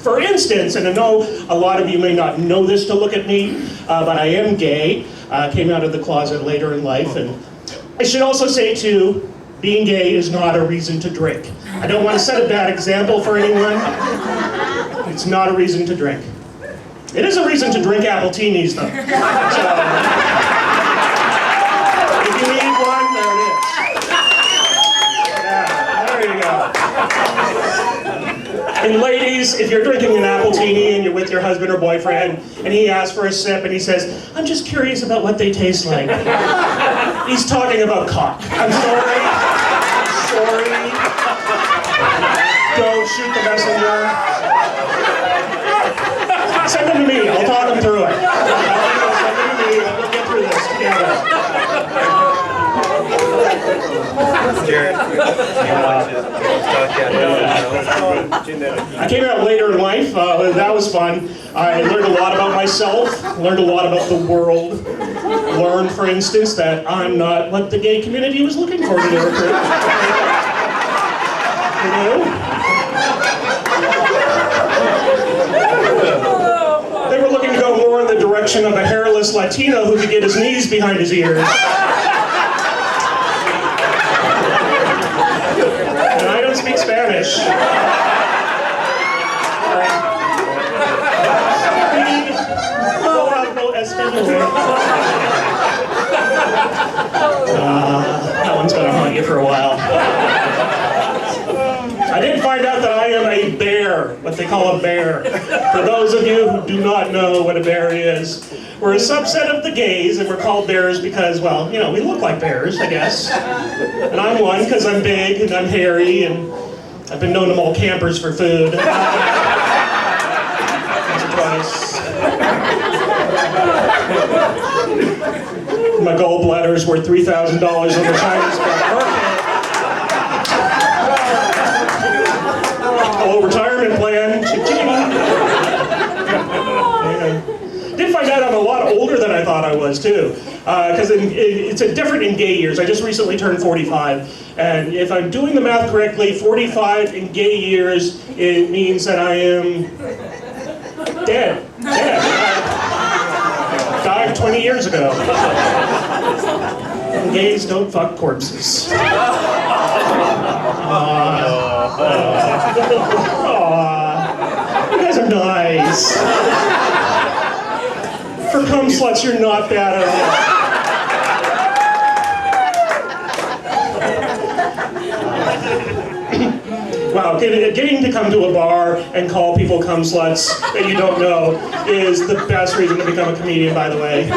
For instance, and I know a lot of you may not know this to look at me, but I am gay. Came out of the closet later in life, and I should also say too, being gay is not a reason to drink. I don't want to set a bad example for anyone. It's not a reason to drink. It is a reason to drink Appletinis, though. So, if you need one, there it is. Yeah, there you go. And ladies, if you're drinking an Appletini and you're with your husband or boyfriend, and he asks for a sip and he says, "I'm just curious about what they taste like," he's talking about cock. I'm sorry. I'm sorry. Don't shoot the messenger. Send them to me. I'll talk them through it. Send them to me. We'll get through this together. Darren, I came out later in life. That was fun. I learned a lot about myself, learned a lot about the world. Learned, for instance, that I'm not what the gay community was looking for to recruit. You know? They were looking to go more in the direction of a hairless Latino who could get his knees behind his ears. And I don't speak Spanish. That one's gonna haunt you for a while. I did find out that I am a bear, what they call a bear. For those of you who do not know what a bear is, we're a subset of the gays, and we're called bears because, well, you know, we look like bears, I guess. And I'm one because I'm big and I'm hairy, and I've been known to maul campers for food. Once or twice. My gallbladder's worth $3,000 on the Chinese market. Oh, retirement plan. Yeah. Did find out I'm a lot older than I thought I was too, because it's a different in gay years. I just recently turned 45, and if I'm doing the math correctly, 45 in gay years, it means that I am dead. Died 20 years ago. And gays don't fuck corpses. You guys are nice. For cum sluts, you're not bad at all. Wow, getting to come to a bar and call people cum sluts that you don't know is the best reason to become a comedian, by the way.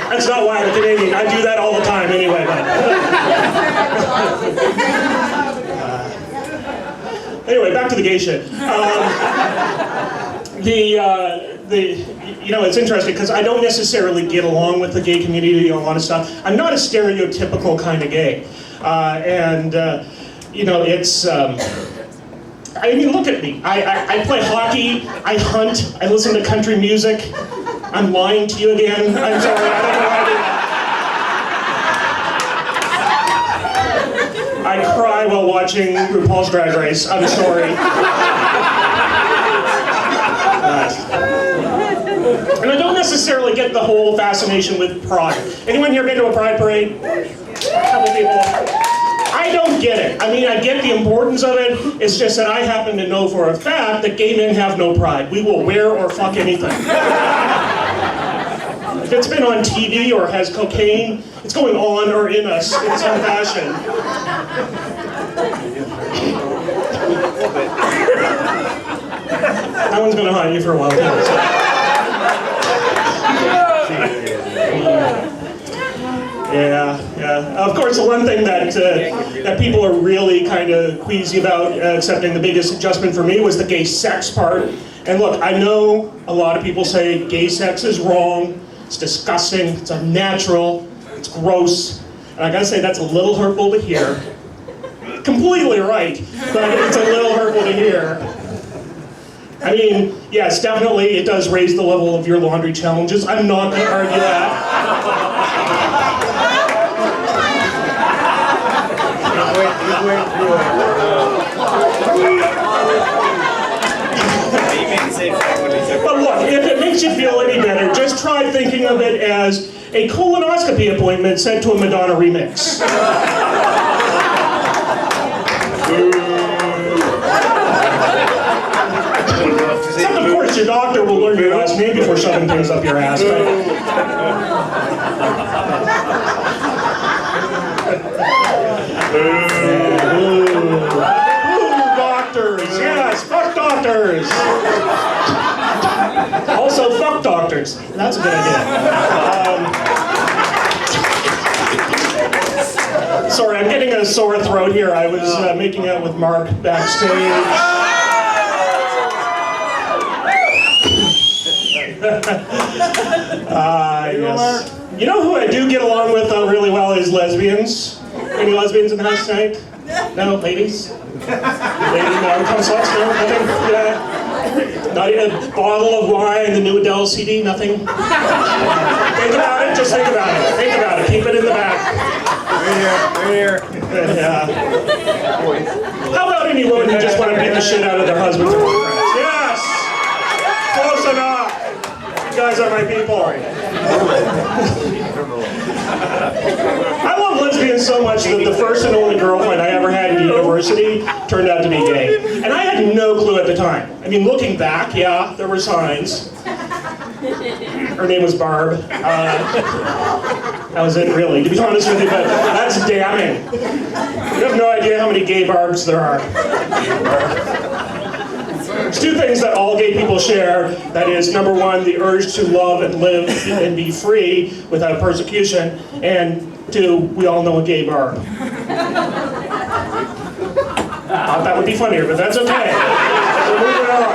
That's not why I'm a Canadian. I do that all the time anyway. Anyway, back to the gay shit. You know, it's interesting because I don't necessarily get along with the gay community on a lot of stuff. I'm not a stereotypical kind of gay. You know, it's, I mean, look at me. I play hockey, I hunt, I listen to country music. I'm lying to you again. I'm sorry, I don't know how to do that. I cry while watching RuPaul's Drag Race. I'm sorry. And I don't necessarily get the whole fascination with pride. Anyone here been to a pride parade? A couple people. I don't get it. I mean, I get the importance of it. It's just that I happen to know for a fact that gay men have no pride. We will wear or fuck anything. If it's been on TV or has cocaine, it's going on or in us in some fashion. That one's going to haunt you for a while. Yeah. Of course, the one thing that that people are really kind of queasy about accepting, the biggest adjustment for me was the gay sex part. And look, I know a lot of people say gay sex is wrong, it's disgusting, it's unnatural, it's gross. And I gotta say that's a little hurtful to hear. Completely right, but it's a little hurtful to hear. I mean, yes, definitely it does raise the level of your laundry challenges. I'm not gonna argue that. has a colonoscopy appointment set to a Madonna remix. Except, of course, your doctor will learn your last name before shoving things up your ass. Doctors, yes, fuck doctors. Also, fuck doctors. That's a good idea. Sorry, I'm getting a sore throat here. I was making out with Mark backstage. Yes. You know who I do get along with really well is lesbians. Any lesbians in the house tonight? No, ladies? Ladies, no, come sluts, no, nothing? Yeah. Not even a bottle of wine, the new Adele CD, nothing? Think about it, just think about it. Think about it, keep it in the back. Right here. Yeah. How about any women who just want to beat the shit out of their husbands or boyfriends? Yes! Close enough! You guys are my people. I love lesbians so much that the first and only girlfriend I ever had in university turned out to be gay. And I had no clue at the time. I mean, looking back, yeah, there were signs. Her name was Barb. That was it, really, to be honest with you, but that's damning. You have no idea how many gay Barbs there are. There's two things that all gay people share. That is, number one, the urge to love and live and be free without persecution. And two, we all know a gay Barb. Thought that would be funnier, but that's okay. We're moving on.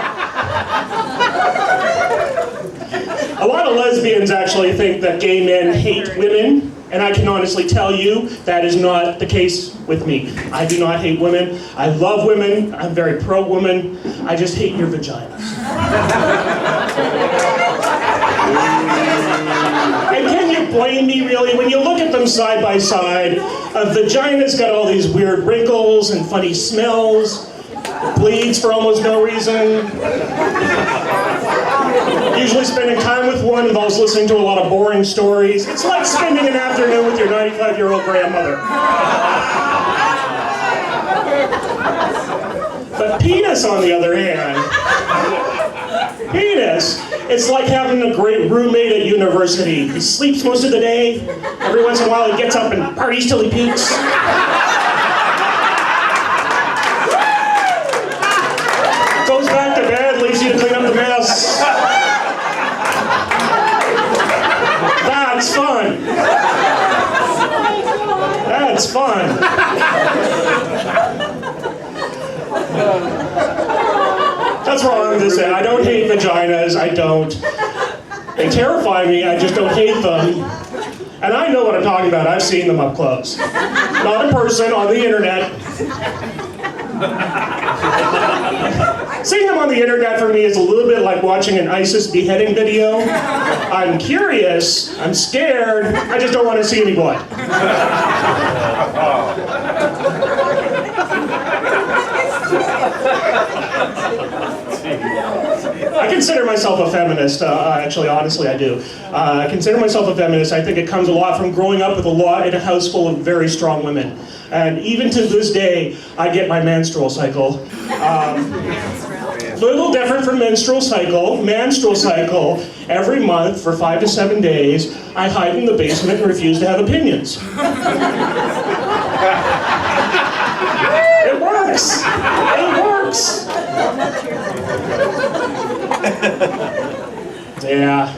A lot of lesbians actually think that gay men hate women. And I can honestly tell you that is not the case with me. I do not hate women. I love women. I'm very pro-woman. I just hate your vaginas. And can you blame me, really? When you look at them side by side, a vagina's got all these weird wrinkles and funny smells. It bleeds for almost no reason. Usually spending time with one involves listening to a lot of boring stories. It's like spending an afternoon with your 95-year-old grandmother. But penis, on the other hand, penis, it's like having a great roommate at university. He sleeps most of the day. Every once in a while he gets up and parties till he pukes. Goes back to bed, leaves you to clean up the mess. That's fun. That's fun. That's wrong to say. I don't hate vaginas. I don't. They terrify me. I just don't hate them. And I know what I'm talking about. I've seen them up close. Not in person, on the internet. Seeing them on the internet for me is a little bit like watching an ISIS beheading video. I'm curious, I'm scared, I just don't want to see any blood. I consider myself a feminist, actually, honestly I do. I consider myself a feminist. I think it comes a lot from growing up with in a house full of very strong women. And even to this day, I get my menstrual cycle. A little different from menstrual cycle. Every month for 5 to 7 days, I hide in the basement and refuse to have opinions. It works. It works. Yeah.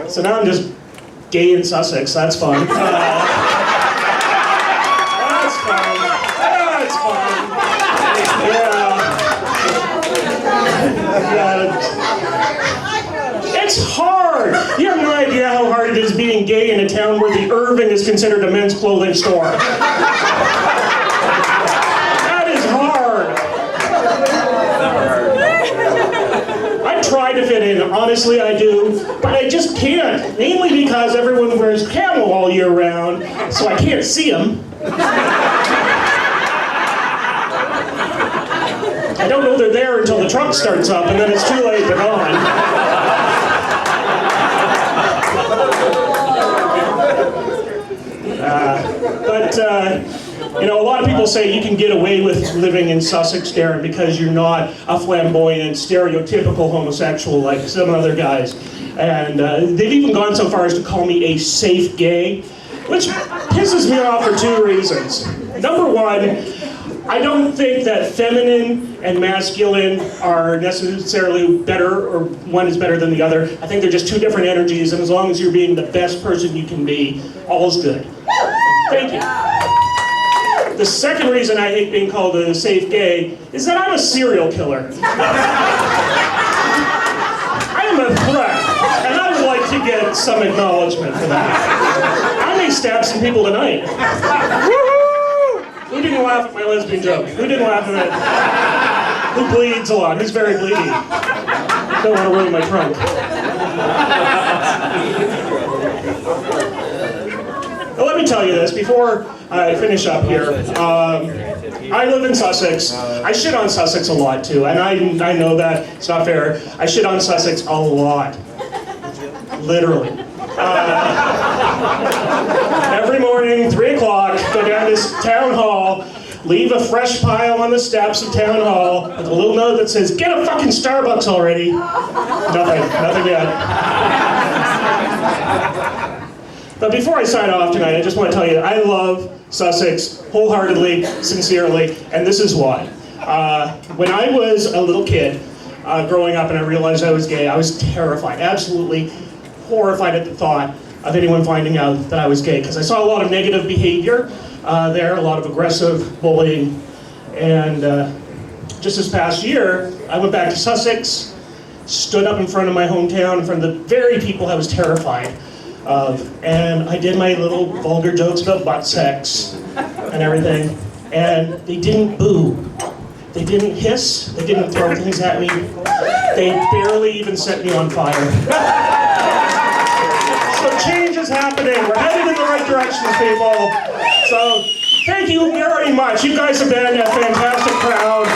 So now I'm just gay in Sussex. That's fun. That's fun. That's fun. Yeah. It's hard. You have no idea how hard it is being gay in a town where the Irving is considered a men's clothing store. That is hard. I try to fit in, honestly I do, but I just can't. Mainly because everyone wears camo all year round, so I can't see them. I don't know they're there until the truck starts up, and then it's too late, they're gone. But, you know, a lot of people say you can get away with living in Sussex, Darren, because you're not a flamboyant, stereotypical homosexual like some other guys. And they've even gone so far as to call me a safe gay, which pisses me off for two reasons. Number one, I don't think that feminine and masculine are necessarily better, or one is better than the other. I think they're just two different energies, and as long as you're being the best person you can be, all's good. Thank you. The second reason I hate being called a safe gay is that I'm a serial killer. I am a threat, and I would like to get some acknowledgement for that. I may stab some people tonight. Who didn't laugh at my lesbian joke? Who didn't laugh at it? Who bleeds a lot? Who's very bleedy? Don't want to ruin my trunk. Well, let me tell you this before I finish up here. I live in Sussex. I shit on Sussex a lot too, and I know that it's not fair. I shit on Sussex a lot. Literally. Every morning, 3 o'clock, go down to town hall, leave a fresh pile on the steps of town hall with a little note that says, "Get a fucking Starbucks already." Nothing yet. But before I sign off tonight, I just want to tell you I love Sussex wholeheartedly, sincerely, and this is why. When I was a little kid, growing up and I realized I was gay, I was terrified, absolutely horrified at the thought of anyone finding out that I was gay, because I saw a lot of negative behavior there, a lot of aggressive bullying, and just this past year, I went back to Sussex, stood up in front of my hometown, in front of the very people I was terrified of, and I did my little vulgar jokes about butt sex and everything, and they didn't boo. They didn't hiss, they didn't throw things at me, they barely even set me on fire. So change is happening. We're headed in the right direction, people. So thank you very much. You guys have been a fantastic crowd.